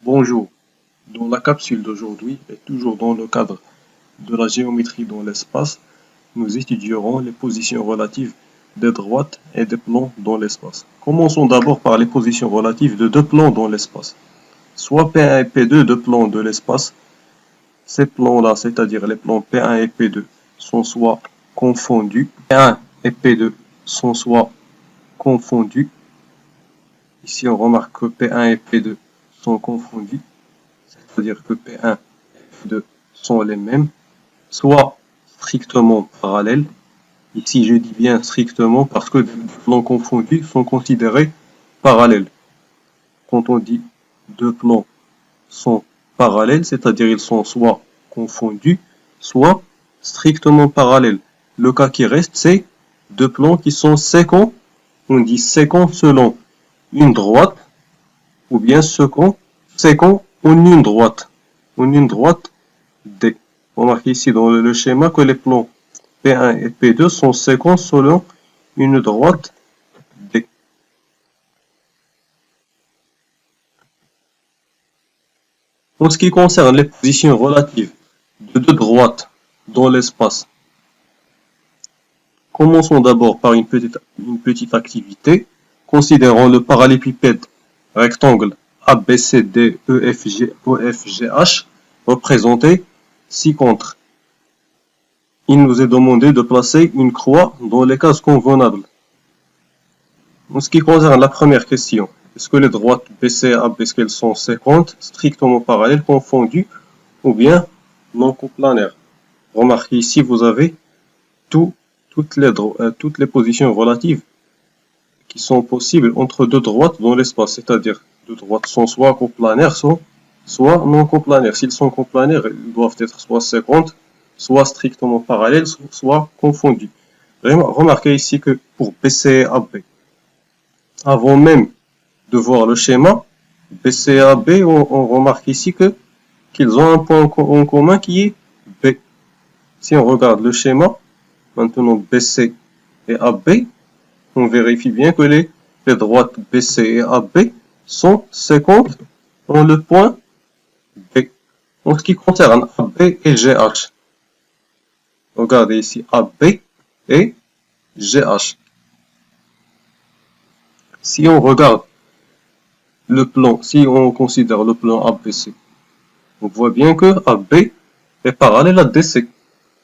Bonjour, dans la capsule d'aujourd'hui et toujours dans le cadre de la géométrie dans l'espace, nous étudierons les positions relatives des droites et des plans dans l'espace. Commençons d'abord par les positions relatives de deux plans dans l'espace. Soit P1 et P2, deux plans de l'espace. Ces plans-là, c'est-à-dire les plans P1 et P2, sont soit confondus. P1 et P2 sont soit confondus. Ici, on remarque que P1 et P2 sont confondus, c'est-à-dire que P1 et P2 sont les mêmes, soit strictement parallèles. Ici, je dis bien strictement parce que les plans confondus sont considérés parallèles. Quand on dit deux plans sont parallèles, c'est-à-dire ils sont soit confondus, soit strictement parallèles. Le cas qui reste, c'est deux plans qui sont sécants. On dit sécants selon une droite, ou bien sécants en une droite. En une droite D. Remarquez ici dans le schéma que les plans P1 et P2 sont séquents selon une droite D. En ce qui concerne les positions relatives de deux droites dans l'espace, commençons d'abord par une petite activité. Considérons le parallélépipède rectangle ABCD EFGH représenté ci-contre. Il nous est demandé de placer une croix dans les cases convenables. En ce qui concerne la première question, est-ce que les droites BC et AB, est-ce qu'elles sont séquentes, strictement parallèles, confondues, ou bien non coplanaires? Remarquez ici, vous avez toutes les positions relatives qui sont possibles entre deux droites dans l'espace, c'est-à-dire deux droites sont soit coplanaires, soit non coplanaires. S'ils sont coplanaires, ils doivent être soit séquentes, soit strictement parallèles, soit confondus. Remarquez ici que pour BC et AB, avant même de voir le schéma, BC et AB, on remarque ici qu'ils ont un point en commun qui est B. Si on regarde le schéma, maintenant BC et AB, on vérifie bien que les droites BC et AB sont séquentes dans le point B. En ce qui concerne AB et GH, regardez ici AB et GH. Si on regarde le plan, si on considère le plan ABC, on voit bien que AB est parallèle à DC,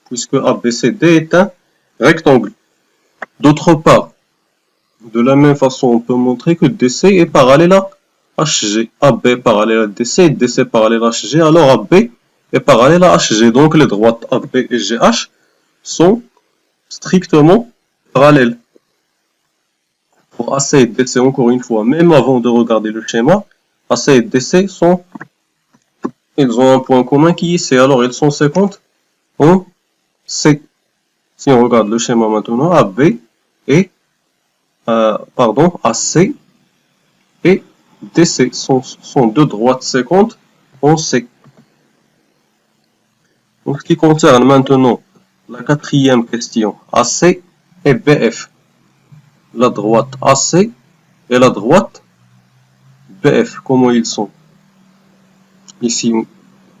puisque ABCD est un rectangle. D'autre part, de la même façon, on peut montrer que DC est parallèle à HG. AB parallèle à DC, DC parallèle à HG, alors AB est parallèle à HG. Donc les droites AB et GH sont strictement parallèles. Pour AC et DC, encore une fois, même avant de regarder le schéma, AC et DC ils ont un point commun qui est C, alors ils sont séquentes en C. Si on regarde le schéma maintenant, AB et AC et DC sont deux droites séquentes en C. En ce qui concerne maintenant la quatrième question, AC et BF. La droite AC et la droite BF, comment ils sont? Ici,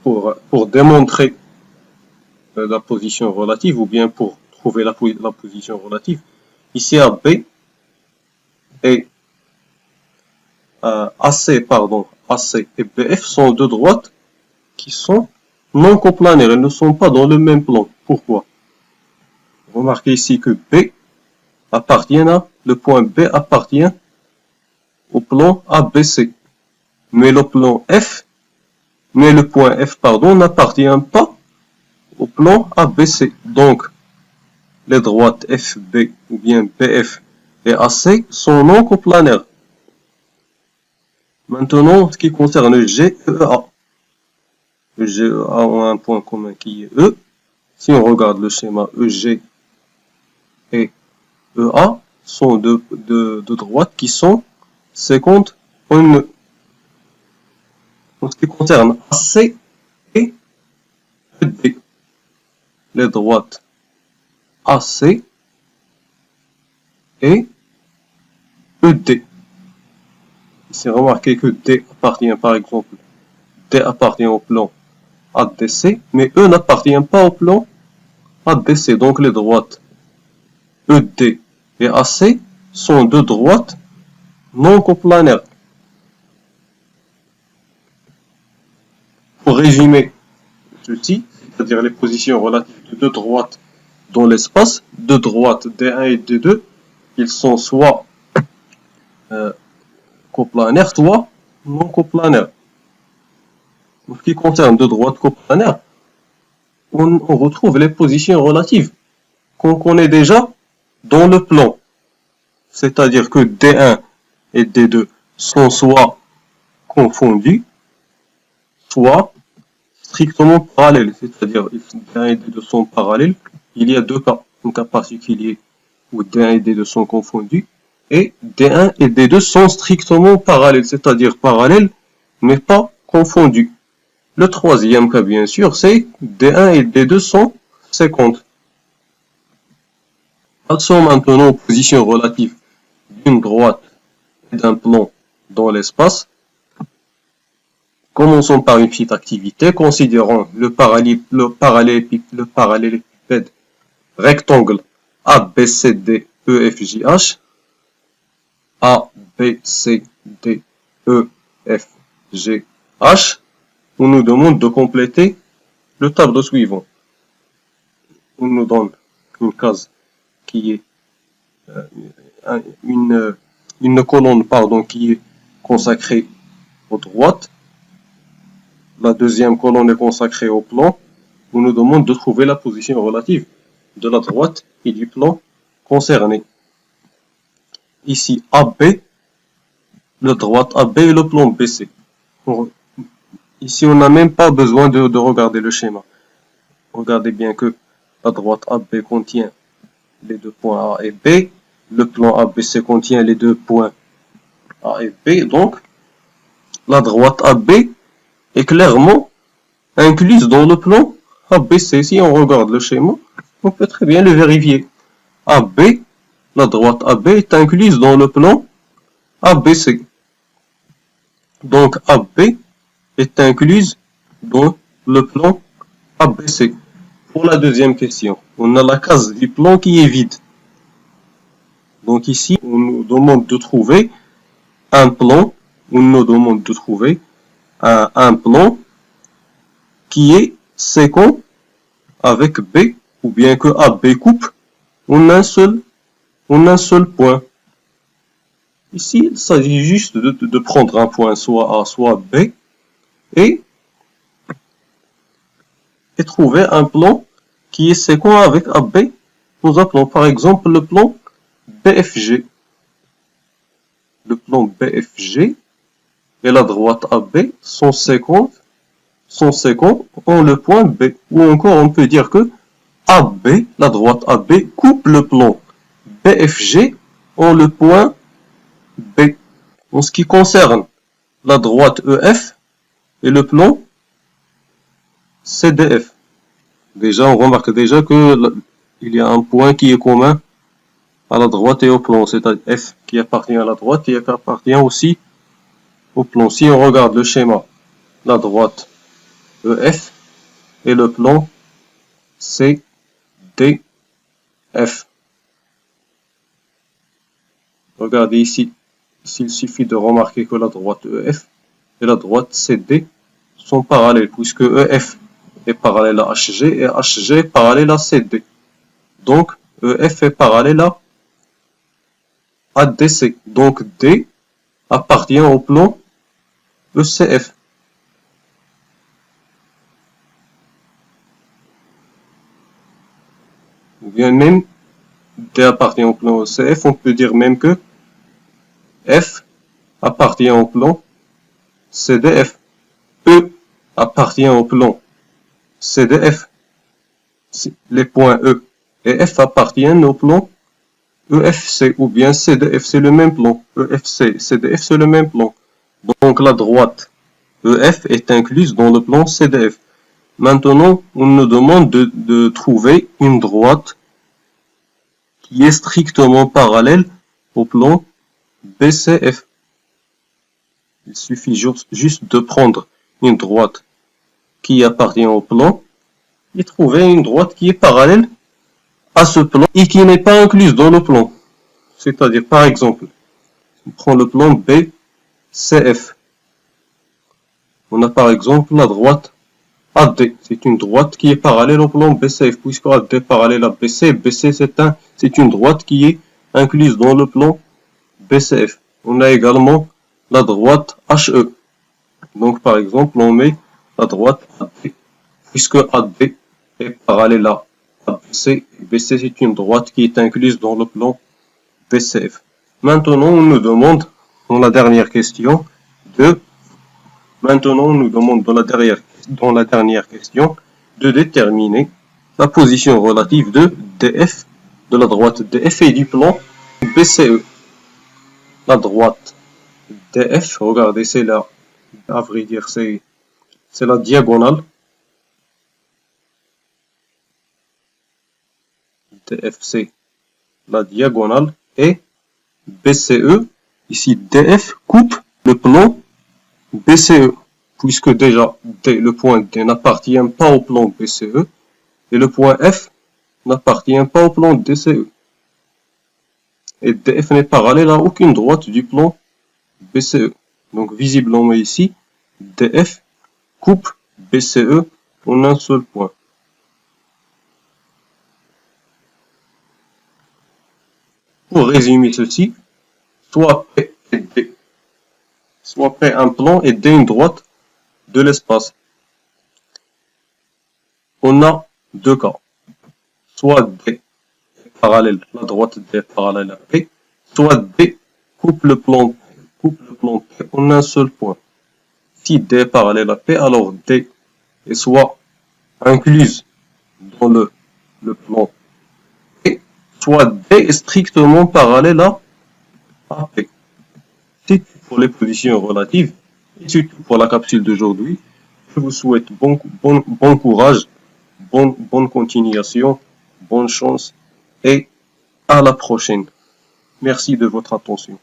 pour démontrer la position relative, ou bien pour trouver la position relative, ici AB et AC et BF sont deux droites qui sont non coplanaires, elles ne sont pas dans le même plan. Pourquoi? Remarquez ici que le point B appartient au plan ABC, mais le point F, n'appartient pas au plan ABC. Donc, les droites FB ou bien BF et AC sont non coplanaires. Maintenant, ce qui concerne GEA. GEA a un point commun qui est E. Si on regarde le schéma EG et EA sont deux droites qui sont séquentes en E. En ce qui concerne AC et ED, les droites AC et ED. Ici, remarquez que D appartient par exemple D appartient au plan ADC, mais E n'appartient pas au plan ADC. Donc les droites ED et AC sont deux droites non coplanaires. Pour résumer ceci, c'est-à-dire les positions relatives de deux droites dans l'espace, deux droites D1 et D2, ils sont soit coplanaires, soit non coplanaires. En ce qui concerne deux droites coplanaires, on retrouve les positions relatives qu'on connaît déjà dans le plan. C'est-à-dire que D1 et D2 sont soit confondus, soit strictement parallèles. C'est-à-dire que D1 et D2 sont parallèles. Il y a deux cas. Un cas particulier où D1 et D2 sont confondus et D1 et D2 sont strictement parallèles, c'est-à-dire parallèles mais pas confondus. Le troisième cas, bien sûr, c'est D1 et D2 sont 50. Passons maintenant aux positions relatives d'une droite et d'un plan dans l'espace. Commençons par une petite activité. Considérons le parallélépipède rectangle ABCDEFJH. ABCDEFGH. On nous demande de compléter le tableau suivant. On nous donne une case qui est une colonne qui est consacrée aux droites. La deuxième colonne est consacrée au plan. On nous demande de trouver la position relative de la droite et du plan concerné. Ici AB, la droite AB et le plan BC. Ici, on n'a même pas besoin de regarder le schéma. Regardez bien que la droite AB contient les deux points A et B. Le plan ABC contient les deux points A et B. Donc, la droite AB est clairement incluse dans le plan ABC. Si on regarde le schéma, on peut très bien le vérifier. AB, la droite AB est incluse dans le plan ABC. Donc, AB est incluse dans le plan ABC. Pour la deuxième question, on a la case du plan qui est vide. Donc ici, on nous demande de trouver un plan, on nous demande de trouver un plan qui est séquent avec B, ou bien que AB coupe en un seul point. Ici, il s'agit juste de prendre un point soit A, soit B, et trouver un plan qui est séquent avec AB. Nous appelons par exemple le plan BFG. Le plan BFG et la droite AB sont séquents en le point B. Ou encore on peut dire que AB, la droite AB, coupe le plan BFG en le point B. En ce qui concerne la droite EF et le plan CDF. Déjà, on remarque déjà que il y a un point qui est commun à la droite et au plan, c'est-à-dire F qui appartient à la droite et qui appartient aussi au plan. Si on regarde le schéma, la droite EF et le plan CDF. Regardez ici, il suffit de remarquer que la droite EF et la droite CD sont parallèles, puisque EF est parallèle à HG et HG est parallèle à CD. Donc, EF est parallèle à DC. Donc, D appartient au plan ECF. Ou bien même, D appartient au plan ECF, on peut dire même que F appartient au plan CDF. E appartient au plan CDF. Les points E et F appartiennent au plan EFC ou bien CDF, c'est le même plan. EFC, CDF, c'est le même plan. Donc la droite EF est incluse dans le plan CDF. Maintenant, on nous demande de trouver une droite qui est strictement parallèle au plan BCF. Il suffit juste de prendre une droite qui appartient au plan et trouver une droite qui est parallèle à ce plan et qui n'est pas incluse dans le plan. C'est-à-dire, par exemple, on prend le plan BCF. On a par exemple la droite AD. C'est une droite qui est parallèle au plan BCF, puisque AD est parallèle à BC. BC, c'est une droite qui est incluse dans le plan BCF. On a également la droite HE. Donc, par exemple, on met la droite AD, puisque AD est parallèle à BC. BC, c'est une droite qui est incluse dans le plan BCF. Maintenant, on nous demande, dans la dernière question, dans la dernière question, de déterminer la position relative de DF, de la droite DF et du plan BCE. La droite DF, regardez, c'est là, à vrai dire, c'est la diagonale. DF, c'est la diagonale. Et BCE, ici DF coupe le plan BCE, puisque déjà le point D n'appartient pas au plan BCE et le point F n'appartient pas au plan DCE. Et DF n'est parallèle à aucune droite du plan BCE. Donc visiblement ici, DF coupe BCE en un seul point. Pour résumer ceci, soit P et D, soit P un plan et D une droite de l'espace. On a deux cas. Soit D est parallèle, la droite D est parallèle à P, soit D coupe le plan P en un seul point. Si D est parallèle à P, alors D est soit incluse dans le plan P, soit D est strictement parallèle à P. C'est tout pour les positions relatives et c'est tout pour la capsule d'aujourd'hui. Je vous souhaite bon courage, bonne continuation, bonne chance et à la prochaine. Merci de votre attention.